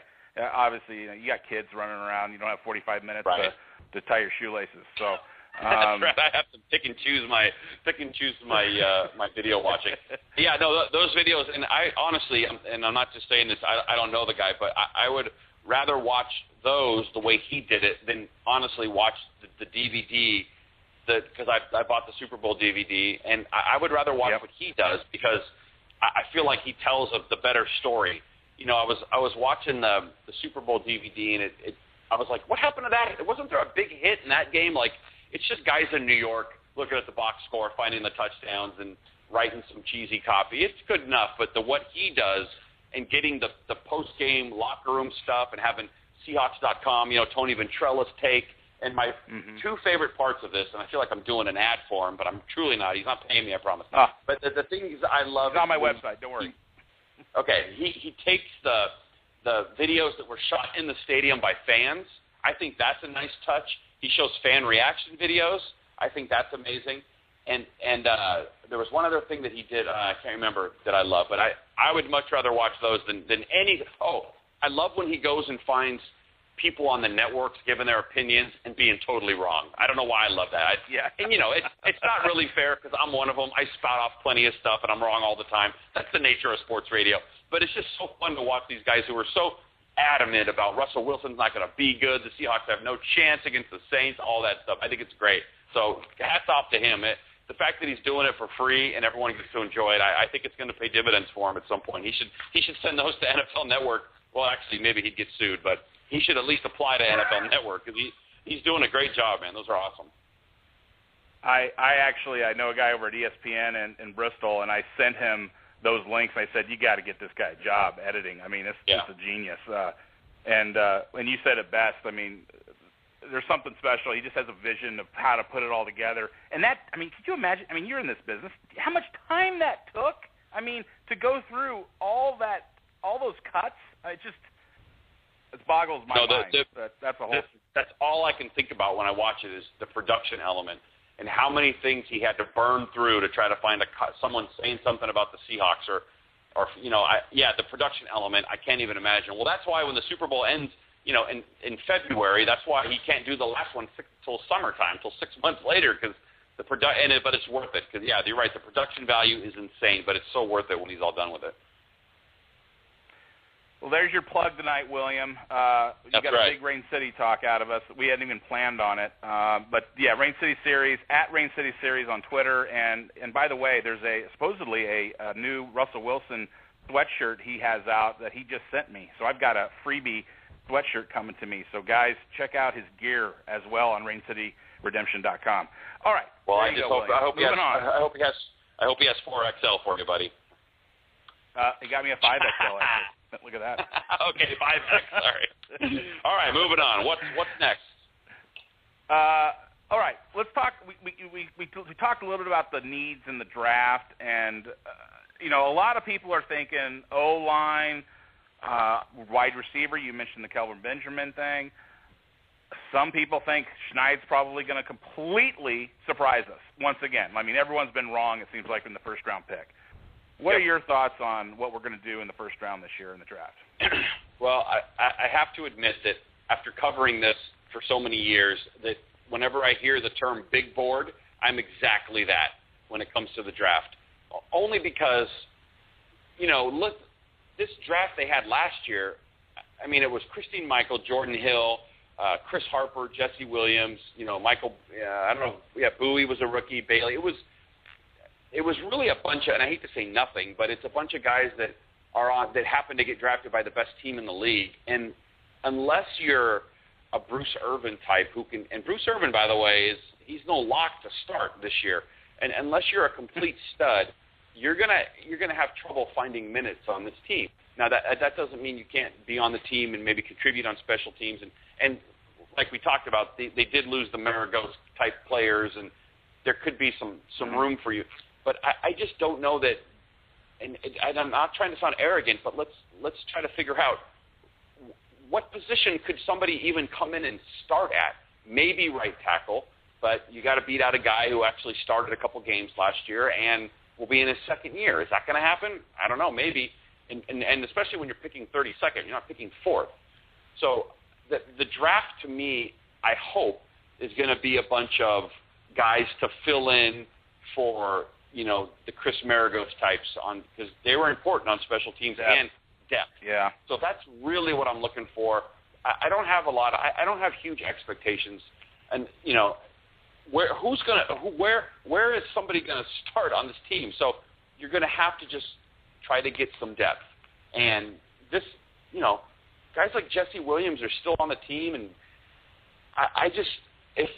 Obviously, you got kids running around. You don't have 45 minutes to tie your shoelaces. So that's right. I have to pick and choose my my video watching. Yeah, no, those videos, and I honestly, and I'm not just saying this, I don't know the guy, but I would rather watch those the way he did it than honestly watch the DVD, because I bought the Super Bowl DVD, and I would rather watch what he does, because I feel like he tells the better story. I was watching the Super Bowl DVD, and I was like, what happened to that? Wasn't there a big hit in that game? Like, it's just guys in New York looking at the box score, finding the touchdowns, and writing some cheesy copy. It's good enough, but what he does and getting the post-game locker room stuff and having Seahawks.com, Tony Ventrela's take, and my 2 favorite parts of this, and I feel like I'm doing an ad for him, but I'm truly not. He's not paying me, I promise. But the things I love... It's on my website, don't worry. Okay, he takes the videos that were shot in the stadium by fans. I think that's a nice touch. He shows fan reaction videos. I think that's amazing. And there was one other thing that he did, I can't remember, that I love, but I would much rather watch those than any. Oh, I love when he goes and finds people on the networks giving their opinions and being totally wrong. I don't know why I love that. Yeah. And, it's not really fair because I'm one of them. I spout off plenty of stuff, and I'm wrong all the time. That's the nature of sports radio. But it's just so fun to watch these guys who are so adamant about Russell Wilson's not going to be good, the Seahawks have no chance against the Saints, all that stuff. I think it's great. So hats off to him. The fact that he's doing it for free and everyone gets to enjoy it, I think it's going to pay dividends for him at some point. He should send those to NFL Network. Well, actually, maybe he'd get sued, but he should at least apply to NFL Network because he's doing a great job, man. Those are awesome. I know a guy over at ESPN in Bristol, and I sent him those links. I said, you got to get this guy a job editing. I mean, it's a genius. And you said it best. I mean, there's something special. He just has a vision of how to put it all together. And could you imagine? I mean, you're in this business. How much time that took? I mean, to go through all those cuts, it boggles my mind. That's a whole. That's all I can think about when I watch it is the production element and how many things he had to burn through to try to find someone saying something about the Seahawks or the production element. I can't even imagine. Well, that's why when the Super Bowl ends, in February, that's why he can't do the last one till summertime, till 6 months later, because but it's worth it. Because you're right, the production value is insane, but it's so worth it when he's all done with it. Well, there's your plug tonight, William. You got right. a big Rain City talk out of us. We hadn't even planned on it. But Rain City Series, at Rain City Series on Twitter. And by the way, there's supposedly a new Russell Wilson sweatshirt he has out that he just sent me. So I've got a freebie sweatshirt coming to me. So, guys, check out his gear as well on RainCityRedemption.com. All right. Well, I hope he has 4XL for you, buddy. He got me a 5XL, actually. Look at that. Okay, 5X. Sorry. All right, moving on. What's next? All right, let's talk. We talked a little bit about the needs in the draft, and a lot of people are thinking O-line, wide receiver. You mentioned the Kelvin Benjamin thing. Some people think Schneid's probably going to completely surprise us once again. I mean, everyone's been wrong, it seems like, in the first-round pick. What are your thoughts on what we're going to do in the first round this year in the draft? Well, I have to admit that after covering this for so many years, that whenever I hear the term big board, I'm exactly that when it comes to the draft. Only because, look, this draft they had last year, I mean, it was Christine Michael, Jordan Hill, Chris Harper, Jesse Williams, Michael, Bowie was a rookie, Bailey. It was really a bunch of, and I hate to say nothing, but it's a bunch of guys that happen to get drafted by the best team in the league. And unless you're a Bruce Irvin type and Bruce Irvin, by the way, he's no lock to start this year. And unless you're a complete stud, you're gonna have trouble finding minutes on this team. Now that doesn't mean you can't be on the team and maybe contribute on special teams. And like we talked about, they did lose the Maragos type players, and there could be some room for you. But I just don't know that, and I'm not trying to sound arrogant, but let's try to figure out what position could somebody even come in and start at. Maybe right tackle, but you got to beat out a guy who actually started a couple games last year and will be in his second year. Is that going to happen? I don't know, maybe. And especially when you're picking 32nd, you're not picking 4th. So the draft, to me, I hope, is going to be a bunch of guys to fill in for the Chris Maragos types because they were important on special teams and depth. Yeah. So that's really what I'm looking for. I don't have I don't have huge expectations, and where is somebody going to start on this team? So you're going to have to just try to get some depth, and this guys like Jesse Williams are still on the team, and if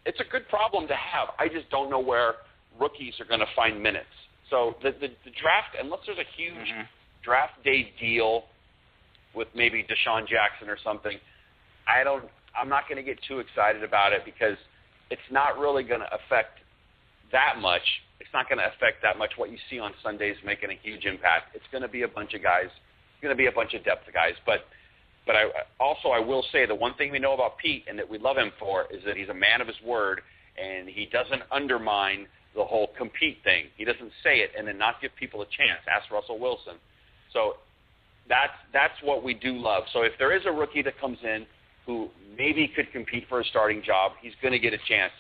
it's a good problem to have. I just don't know where rookies are going to find minutes. So the draft, unless there's a huge draft day deal with maybe Deshaun Jackson or something, I'm not going to get too excited about it because it's not really going to affect that much. It's not going to affect that much what you see on Sundays making a huge impact. It's going to be a bunch of guys. It's going to be a bunch of depth guys. But I will say the one thing we know about Pete and that we love him for is that he's a man of his word, and he doesn't undermine the whole compete thing. He doesn't say it and then not give people a chance. Ask Russell Wilson. So that's what we do love. So if there is a rookie that comes in who maybe could compete for a starting job, he's going to get a chance.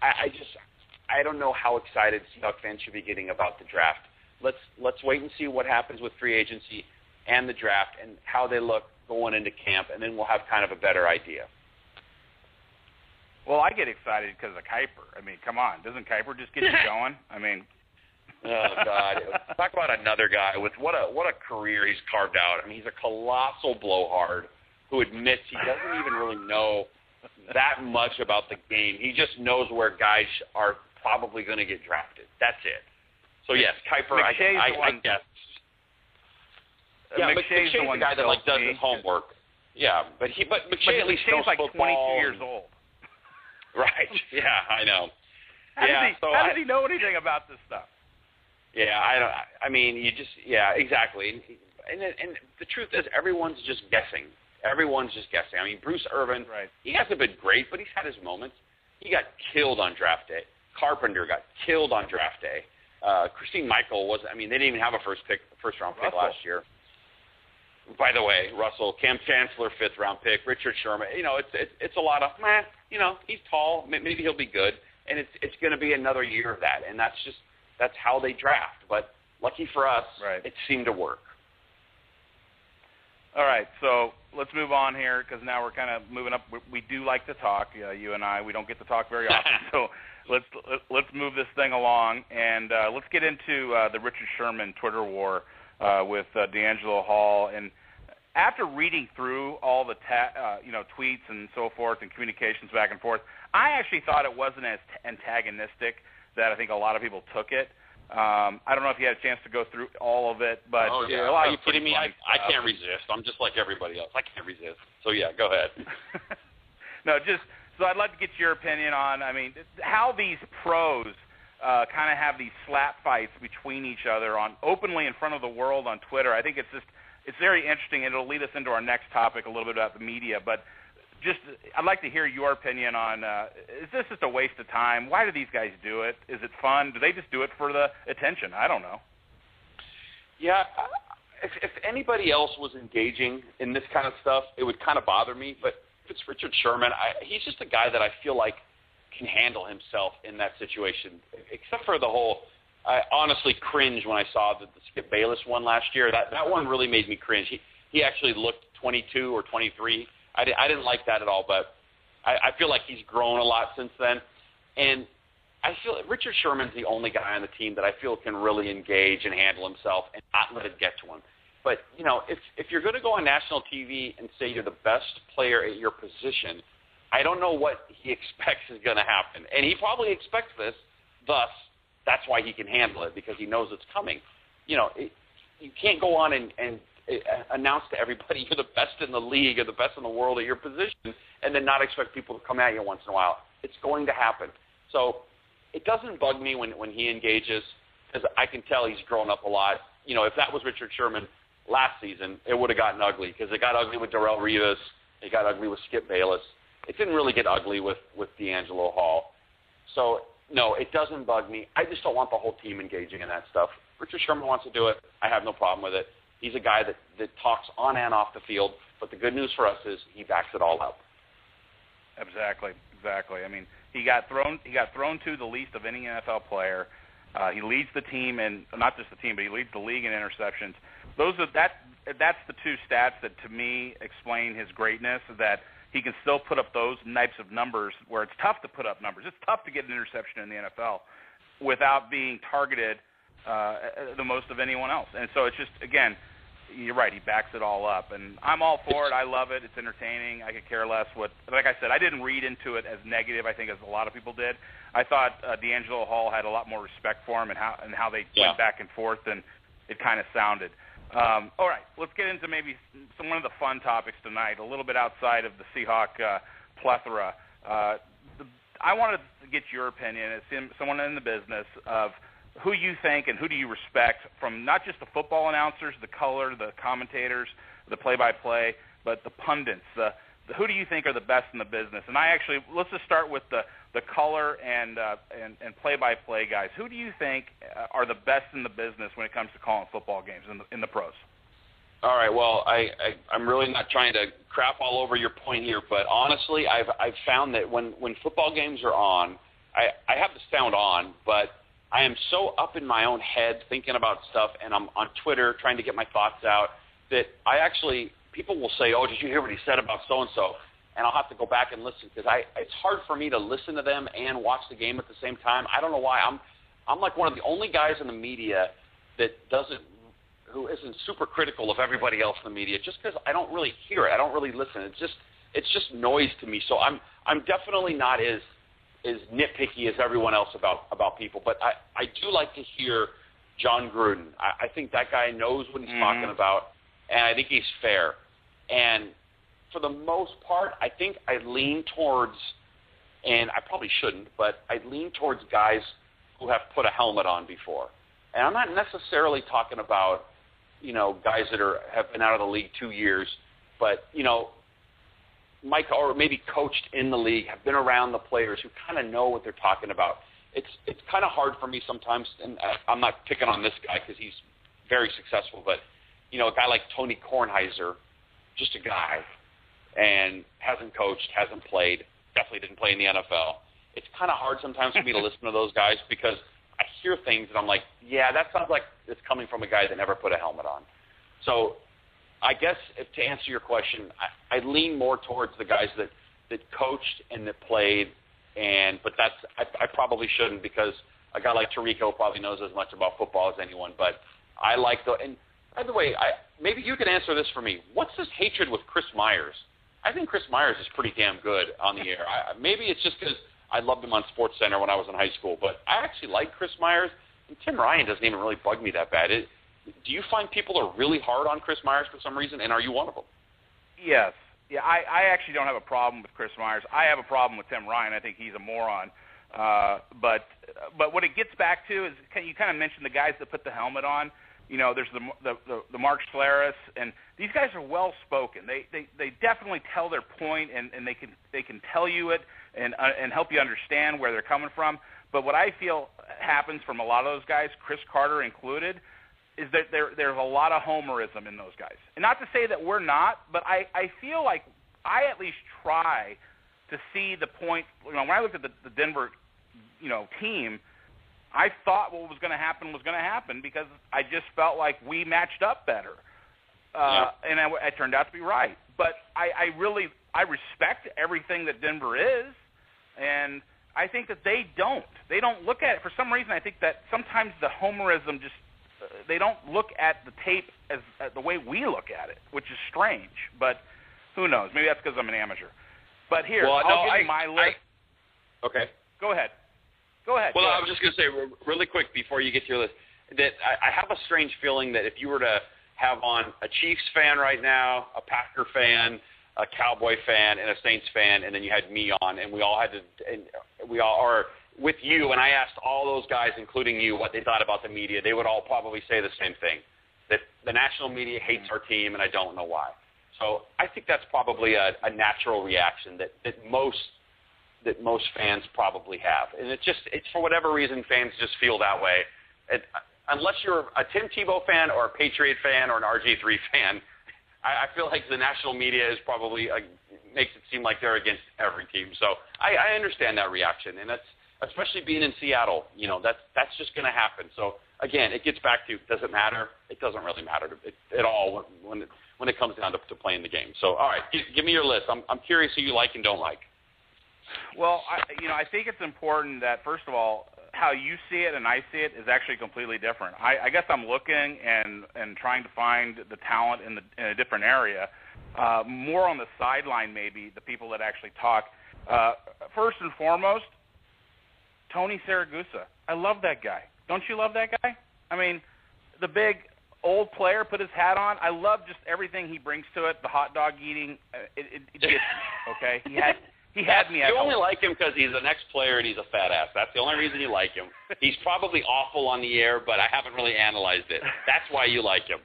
I don't know how excited Seahawks fans should be getting about the draft. Let's wait and see what happens with free agency and the draft and how they look going into camp, and then we'll have kind of a better idea. Well, I get excited because of Kiper. I mean, come on. Doesn't Kiper just get you going? I mean. Oh, God. Talk about another guy with what a career he's carved out. I mean, he's a colossal blowhard who admits he doesn't even really know that much about the game. He just knows where guys are probably going to get drafted. That's it. So, yes, Kiper, I guess. Yeah, McShay's the guy that does his homework. Yeah, but McShay at least knows like football. 22 years old. Right. Yeah, I know. How does he know anything about this stuff? Yeah, I mean, exactly. And the truth is, everyone's just guessing. Everyone's just guessing. I mean, Bruce Irvin, right. He hasn't been great, but he's had his moments. He got killed on draft day. Carpenter got killed on draft day. Christine Michael they didn't even have a first round pick last year. By the way, Russell, Cam Chancellor, 5th round pick, Richard Sherman. It's a lot of he's tall, maybe he'll be good, and it's going to be another year of that, and that's how they draft. But lucky for us, right. It seemed to work. All right, so let's move on here because now we're kind of moving up. We do like to talk, you and I. We don't get to talk very often, so let's move this thing along, and let's get into the Richard Sherman Twitter war with D'Angelo Hall. And after reading through all the tweets and so forth and communications back and forth, I actually thought it wasn't as antagonistic that I think a lot of people took it. I don't know if you had a chance to go through all of it, but a lot are you kidding me? I can't resist. I'm just like everybody else. I can't resist. So yeah, go ahead. No, so I'd like to get your opinion on, how these pros kind of have these slap fights between each other openly in front of the world on Twitter. I think it's very interesting, and it'll lead us into our next topic, a little bit about the media. But I'd like to hear your opinion on, is this just a waste of time? Why do these guys do it? Is it fun? Do they just do it for the attention? I don't know. Yeah, if anybody else was engaging in this kind of stuff, it would kind of bother me. But if it's Richard Sherman, he's just a guy that I feel like can handle himself in that situation, except for the whole I honestly cringed when I saw the Skip Bayless one last year. That one really made me cringe. He actually looked 22 or 23. I didn't like that at all, but I feel like he's grown a lot since then. And I feel like Richard Sherman's the only guy on the team that I feel can really engage and handle himself and not let it get to him. But, if you're going to go on national TV and say you're the best player at your position, I don't know what he expects is going to happen. And he probably expects this, thus that's why he can handle it, because he knows it's coming. You can't go on and announce to everybody you're the best in the league or the best in the world at your position and then not expect people to come at you once in a while. It's going to happen. So it doesn't bug me when he engages, because I can tell he's grown up a lot. If that was Richard Sherman last season, it would have gotten ugly, because it got ugly with Darrelle Revis. It got ugly with Skip Bayless. It didn't really get ugly with D'Angelo Hall. So, no, it doesn't bug me. I just don't want the whole team engaging in that stuff. Richard Sherman wants to do it. I have no problem with it. He's a guy that talks on and off the field, but the good news for us is he backs it all up. Exactly. He got thrown to the least of any NFL player. He leads the team, and not just the team, but he leads the league in interceptions. That's the two stats that, to me, explain his greatness, that he can still put up those types of numbers where it's tough to put up numbers. It's tough to get an interception in the NFL without being targeted the most of anyone else. And so it's just, again, you're right, he backs it all up. And I'm all for it. I love it. It's entertaining. I could care less like I said, I didn't read into it as negative, I think, as a lot of people did. I thought D'Angelo Hall had a lot more respect for him and how they went back and forth than it kind of sounded. All right, let's get into maybe one of the fun topics tonight, a little bit outside of the Seahawk plethora. I wanted to get your opinion as someone in the business of who you think and who do you respect from not just the football announcers, the color, the commentators, the play-by-play, but the pundits. Who do you think are the best in the business? And let's just start with the color and play-by-play guys. Who do you think are the best in the business when it comes to calling football games in the pros? All right. Well, I'm really not trying to crap all over your point here, but honestly, I've found that when football games are on, I have the sound on, but I am so up in my own head thinking about stuff, and I'm on Twitter trying to get my thoughts out, that people will say, oh, did you hear what he said about so-and-so? And I'll have to go back and listen because it's hard for me to listen to them and watch the game at the same time. I don't know why. I'm like one of the only guys in the media who isn't super critical of everybody else in the media, just because I don't really hear it. I don't really listen. It's just noise to me. So I'm definitely not as nitpicky as everyone else about people. But I do like to hear John Gruden. I think that guy knows what he's talking about, and I think he's fair. And for the most part, I think I lean towards, and I probably shouldn't, but I lean towards guys who have put a helmet on before. And I'm not necessarily talking about, guys that have been out of the league 2 years, but, Mike, or maybe coached in the league, have been around the players who kind of know what they're talking about. It's kind of hard for me sometimes, and I'm not picking on this guy because he's very successful, but, a guy like Tony Kornheiser, just a guy, and hasn't coached, hasn't played, definitely didn't play in the NFL. It's kind of hard sometimes for me to listen to those guys because I hear things and I'm like, yeah, that sounds like it's coming from a guy that never put a helmet on. So I guess to answer your question, I lean more towards the guys that coached and that played, but I probably shouldn't because a guy like Tirico probably knows as much about football as anyone. But I like and by the way, maybe you can answer this for me. What's this hatred with Chris Myers? I think Chris Myers is pretty damn good on the air. Maybe it's just because I loved him on SportsCenter when I was in high school, but I actually like Chris Myers, and Tim Ryan doesn't even really bug me that bad. Do you find people are really hard on Chris Myers for some reason, and are you one of them? Yes. Yeah, I actually don't have a problem with Chris Myers. I have a problem with Tim Ryan. I think he's a moron. But what it gets back to is you kind of mentioned the guys that put the helmet on. There's the Mark Schlereth, and these guys are well spoken. They definitely tell their point, and they can tell you it and help you understand where they're coming from. But what I feel happens from a lot of those guys, Chris Carter included, is that there's a lot of homerism in those guys. And not to say that we're not, but I feel like I at least try to see the point. When I looked at the Denver, team, I thought what was going to happen because I just felt like we matched up better. And it turned out to be right. But I respect everything that Denver is, and I think that they don't look at it. For some reason, I think that sometimes the homerism just they don't look at the tape as the way we look at it, which is strange. But who knows? Maybe that's because I'm an amateur. But here, I'll give you my list. Okay. Go ahead. Well, I was just going to say really quick before you get to your list that I have a strange feeling that if you were to have on a Chiefs fan right now, a Packer fan, a Cowboy fan, and a Saints fan, and then you had me on, and we all are with you, and I asked all those guys, including you, what they thought about the media, they would all probably say the same thing, that the national media hates our team, and I don't know why. So I think that's probably a natural reaction that most fans probably have. And it's for whatever reason, fans just feel that way. Unless you're a Tim Tebow fan or a Patriot fan or an RG3 fan, I feel like the national media is probably makes it seem like they're against every team. So I understand that reaction, and that's especially being in Seattle. That's just going to happen. So again, it gets back to, does it matter? It doesn't really matter at all when it comes down to playing the game. So all right, give me your list. I'm curious who you like and don't like. Well, I think it's important that, first of all, how you see it and I see it is actually completely different. I guess I'm looking and trying to find the talent in a different area, more on the sideline maybe, the people that actually talk. First and foremost, Tony Siragusa. I love that guy. Don't you love that guy? I mean, the big old player put his hat on. I love just everything he brings to it, the hot dog eating. It gets me, okay? He had me. You only like him because he's an ex-player and he's a fat ass. That's the only reason you like him. He's probably awful on the air, but I haven't really analyzed it. That's why you like him.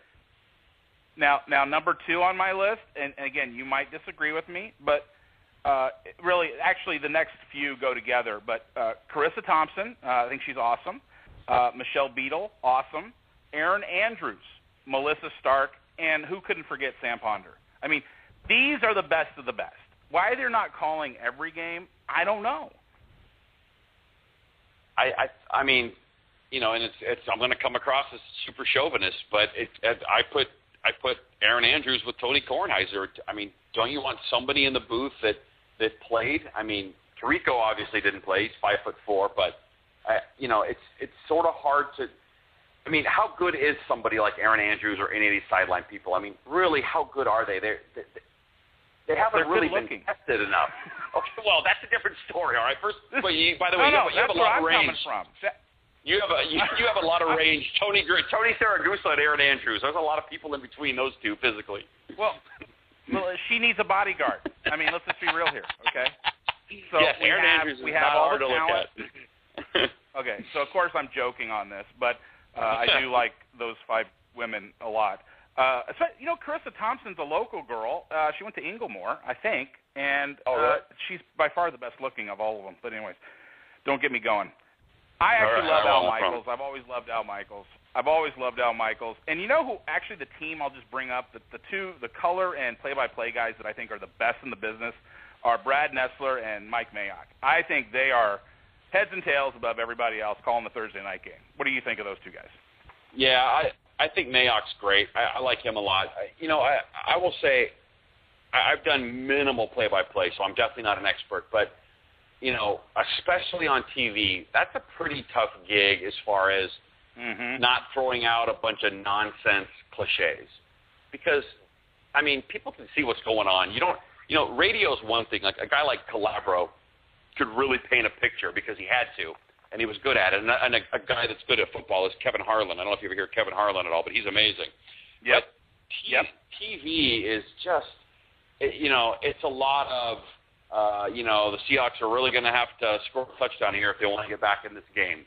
Now, number 2 on my list, and again, you might disagree with me, but really, actually, the next few go together. But Carissa Thompson, I think she's awesome. Michelle Beadle, awesome. Erin Andrews, Melissa Stark, and who couldn't forget Sam Ponder? I mean, these are the best of the best. Why they're not calling every game, I don't know. I mean, you know, and it's I'm going to come across as super chauvinist, but I put Aaron Andrews with Tony Kornheiser. I mean, don't you want somebody in the booth that played? I mean, Tirico obviously didn't play. He's 5'4", but you know, it's sort of hard to. I mean, how good is somebody like Aaron Andrews or any of these sideline people? I mean, really, how good are they? They haven't really been tested enough. Okay, well, that's a different story. All right. First, by the way, you have a lot of range. You have a lot of range. Tony Saragusa and Aaron Andrews. There's a lot of people in between those two physically. Well, she needs a bodyguard. I mean, let's just be real here, okay? So yes, Aaron Andrews is not hard to look at. Okay, so of course I'm joking on this, but I do like those 5 women a lot. You know, Carissa Thompson's a local girl. She went to Inglemoor, I think, and she's by far the best looking of all of them. But anyways, don't get me going. I actually love Al Michaels. I've always loved Al Michaels. And you know who, actually the team I'll just bring up, the color and play-by-play guys that I think are the best in the business are Brad Nessler and Mike Mayock. I think they are heads and tails above everybody else calling the Thursday night game. What do you think of those two guys? Yeah, I think Mayock's great. I like him a lot. You know, I will say I've done minimal play-by-play, so I'm definitely not an expert. But, you know, especially on TV, that's a pretty tough gig as far as not throwing out a bunch of nonsense cliches. Because, I mean, people can see what's going on. You know, radio's one thing. Like a guy like Calabro could really paint a picture because he had to. And he was good at it. And a guy that's good at football is Kevin Harlan. I don't know if you ever hear Kevin Harlan at all, but he's amazing. Yep. But TV is just, you know, it's a lot of, you know, the Seahawks are really going to have to score a touchdown here if they want to get back in this game.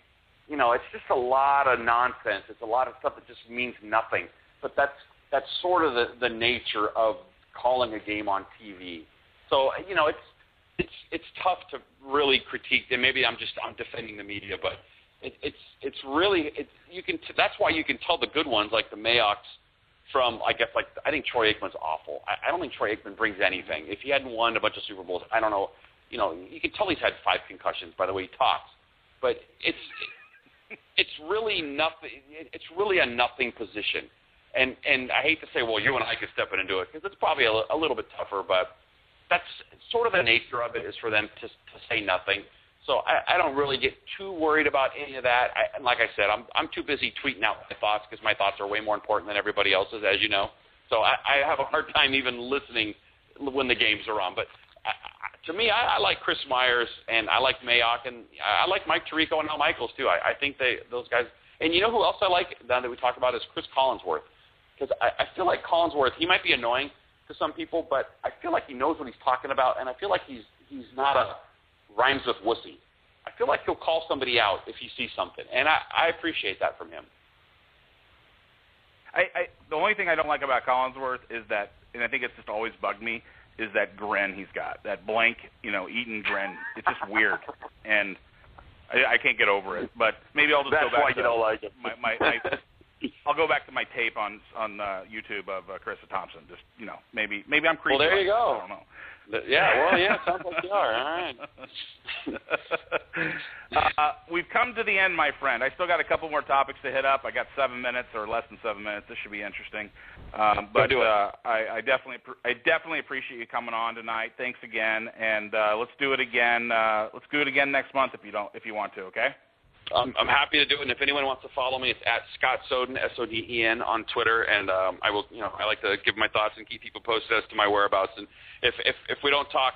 You know, it's just a lot of nonsense. It's a lot of stuff that just means nothing. But that's sort of the nature of calling a game on TV. So, you know, it's tough to really critique. And maybe I'm defending the media, but it's really that's why you can tell the good ones like the Mayocks from, I guess, like I think Troy Aikman's awful. I don't think Troy Aikman brings anything. If he hadn't won a bunch of Super Bowls, I don't know. You know, you can tell he's had 5 concussions by the way he talks. But it's really nothing. It's really a nothing position. And I hate to say, well, you and I could step in and do it because it's probably a little bit tougher, but that's sort of the nature of it is for them to say nothing. So I don't really get too worried about any of that. And like I said, I'm too busy tweeting out my thoughts because my thoughts are way more important than everybody else's, as you know. So I have a hard time even listening when the games are on. But to me, I like Chris Myers and I like Mayock and I like Mike Tirico and Al Michaels too. I think those guys. And you know who else I like now that we talk about is Chris Collinsworth. Because I feel like Collinsworth, he might be annoying to some people, but I feel like he knows what he's talking about, and I feel like he's not a rhymes with wussy. I feel like he'll call somebody out if he sees something, and I appreciate that from him. The only thing I don't like about Collinsworth is that, and I think it's just always bugged me, is that grin he's got, that blank, you know, Eaton grin. It's just weird, and I can't get over it. But maybe I'll just That's go back why to you don't like it. I'll go back to my tape on YouTube of Carissa Thompson. Just, you know, maybe I'm creepy. Well, there you go. I don't know. Sounds like you are. All right. We've come to the end, my friend. I still got a couple more topics to hit up. I got 7 minutes or less than 7 minutes. This should be interesting. But I definitely appreciate you coming on tonight. Thanks again, and let's do it again. Let's do it again next month if you want to. Okay. I'm happy to do it, and if anyone wants to follow me, it's at Scott Soden, Soden on Twitter, and I will, you know, I like to give my thoughts and keep people posted as to my whereabouts. And if we don't talk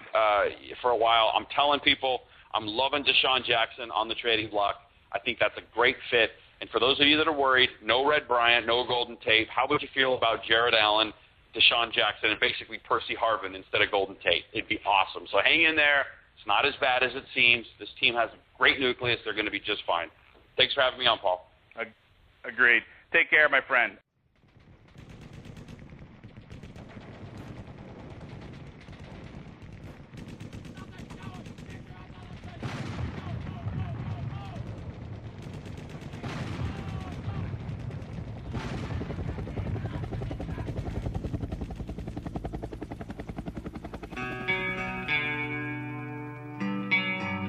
for a while, I'm telling people I'm loving Deshaun Jackson on the trading block. I think that's a great fit. And for those of you that are worried, no Red Bryant, no Golden Tate. How would you feel about Jared Allen, Deshaun Jackson, and basically Percy Harvin instead of Golden Tate? It'd be awesome. So hang in there. It's not as bad as it seems. This team has a great nucleus. They're going to be just fine. Thanks for having me on, Paul. Agreed. Take care, my friend.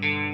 Bye.